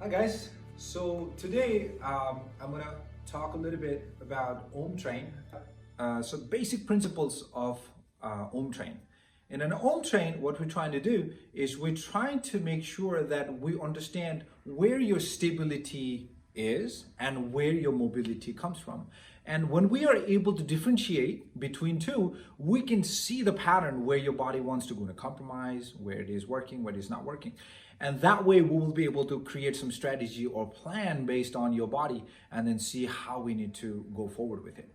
Hi guys, so today I'm gonna talk a little bit about Om Train. So basic principles of Om Train. In an Om Train, what we're trying to do is we're trying to make sure that we understand where your stability is and where your mobility comes from. And when we are able to differentiate between two, we can see the pattern where your body wants to go into compromise, where it is working, where it is not working. And that way we will be able to create some strategy or plan based on your body and then see how we need to go forward with it.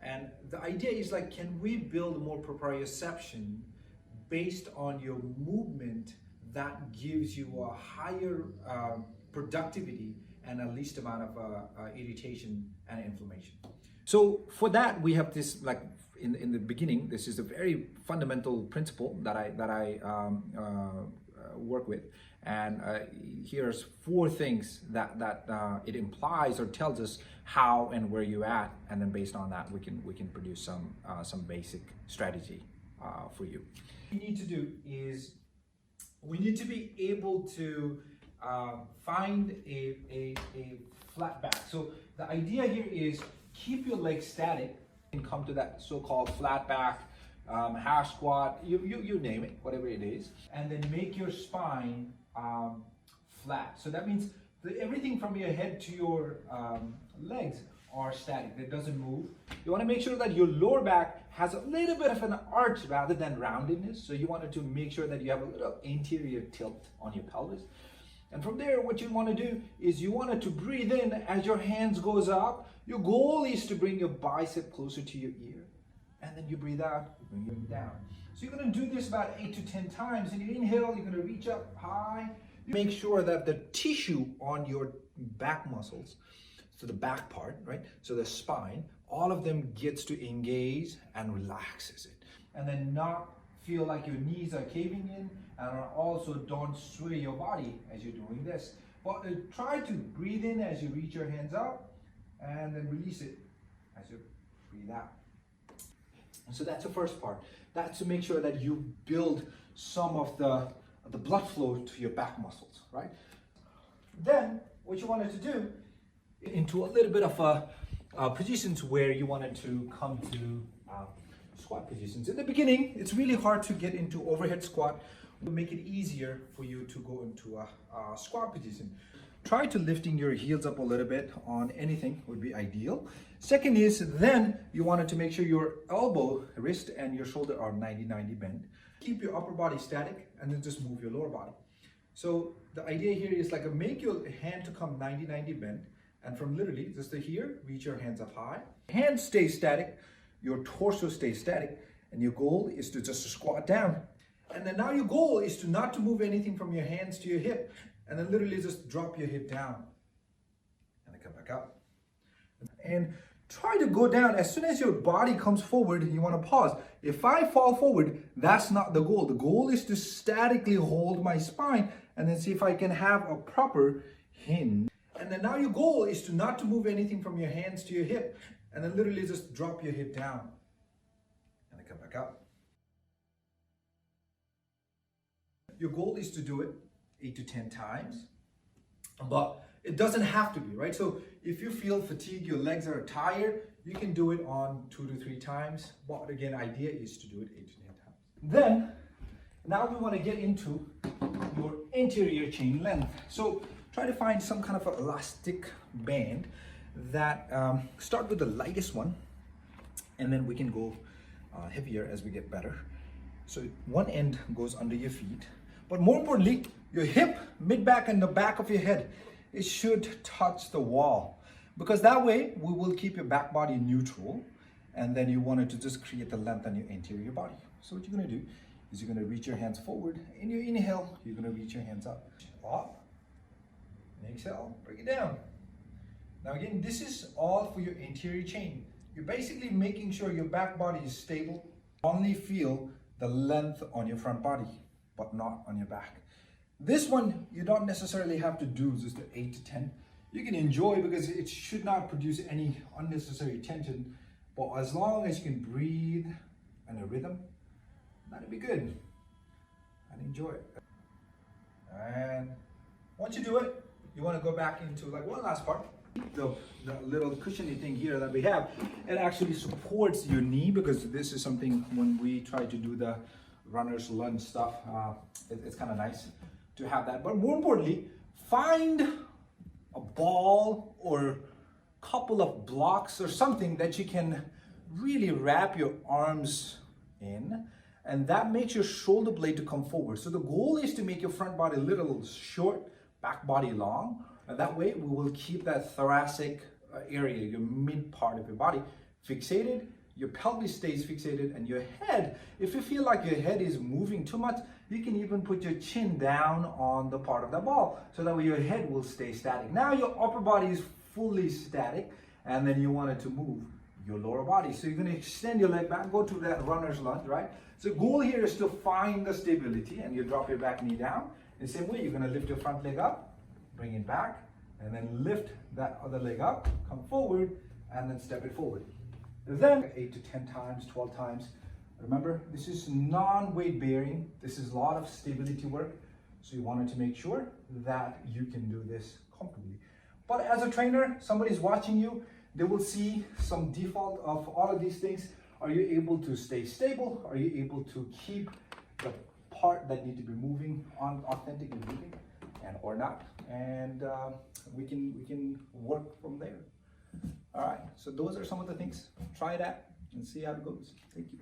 And the idea is like, can we build more proprioception based on your movement that gives you a higher productivity and a least amount of irritation and inflammation. So for that, we have this, like in the beginning, this is a very fundamental principle that I work with. And here's 4 things that it implies or tells us how and where you're at, and then based on that, we can produce some basic strategy for you. What we need to do is we need to be able to find a flat back. So the idea here is keep your legs static and come to that so-called flat back, half squat, you name it, whatever it is, and then make your spine flat. So that means everything from your head to your legs are static, that doesn't move. You want to make sure that your lower back has a little bit of an arch rather than roundedness. So you wanted to make sure that you have a little anterior tilt on your pelvis. And from there, what you want to do is you wanted to breathe in as your hands goes up. Your goal is to bring your bicep closer to your ear. And then you breathe out, you bring it down. So you're going to do this about 8 to 10 times. And you inhale, you're going to reach up high. Make sure that the tissue on your back muscles, so the back part, right? So the spine, all of them gets to engage and relaxes it. And then not feel like your knees are caving in, and also don't sway your body as you're doing this. But try to breathe in as you reach your hands up, and then release it as you breathe out. So that's the first part. That's to make sure that you build some of the blood flow to your back muscles, right? Then what you wanted to do into a little bit of positions where you wanted to come to squat positions. In the beginning, it's really hard to get into overhead squat. We'll make it easier for you to go into a squat position. Try to lifting your heels up a little bit on anything would be ideal. Second is then you wanted to make sure your elbow, wrist, and your shoulder are 90-90 bent. Keep your upper body static and then just move your lower body. So the idea here is like make your hand to come 90-90 bent, and from literally just to here, reach your hands up high. Hands stay static, your torso stays static, and your goal is to just squat down. And then now your goal is to not to move anything from your hands to your hip, and then literally just drop your hip down and then come back up. And try to go down as soon as your body comes forward. You want to pause. If I fall forward, that's not the goal. The goal is to statically hold my spine and then see if I can have a proper hinge. And then now your goal is to not to move anything from your hands to your hip, and then literally just drop your hip down and then come back up. Your goal is to do it 8 to 10 times, but it doesn't have to be, right? So if you feel fatigued, your legs are tired, you can do it on 2 to 3 times. But again, idea is to do it 8 to 10 times. Then, now we want to get into your anterior chain length. So try to find some kind of an elastic band that start with the lightest one, and then we can go heavier as we get better. So one end goes under your feet, but more importantly, your hip, mid-back, and the back of your head, it should touch the wall, because that way we will keep your back body neutral, and then you wanted to just create the length on your anterior body. So what you're going to do is you're going to reach your hands forward. In your inhale, you're going to reach your hands up. And exhale, bring it down. Now again, this is all for your anterior chain. You're basically making sure your back body is stable. Only feel the length on your front body, but not on your back. This one, you don't necessarily have to do just the 8 to 10. You can enjoy because it should not produce any unnecessary tension, but as long as you can breathe and a rhythm, that'll be good. And enjoy it. And once you do it, you want to go back into like one last part. The little cushiony thing here that we have, it actually supports your knee, because this is something when we try to do the runner's lunge stuff, it's kind of nice to have that. But more importantly, find a ball or couple of blocks or something that you can really wrap your arms in, and that makes your shoulder blade to come forward. So the goal is to make your front body a little short, back body long, and that way we will keep that thoracic area, your mid part of your body, fixated, your pelvis stays fixated, and your head, if you feel like your head is moving too much, you can even put your chin down on the part of the ball, so that way your head will stay static. Now your upper body is fully static, and then you want it to move your lower body. So you're going to extend your leg back, go to that runner's lunge, right? So the goal here is to find the stability, and you drop your back knee down. In the same way, you're going to lift your front leg up, bring it back, and then lift that other leg up, come forward, and then step it forward. Then 8 to 10 times, 12 times. Remember, this is non-weight bearing. This is a lot of stability work. So you wanted to make sure that you can do this comfortably. But as a trainer, somebody's watching you, they will see some default of all of these things. Are you able to stay stable? Are you able to keep the part that need to be moving on authentically moving, and or not? And we can work from there. All right, so those are some of the things. Try that and see how it goes. Thank you.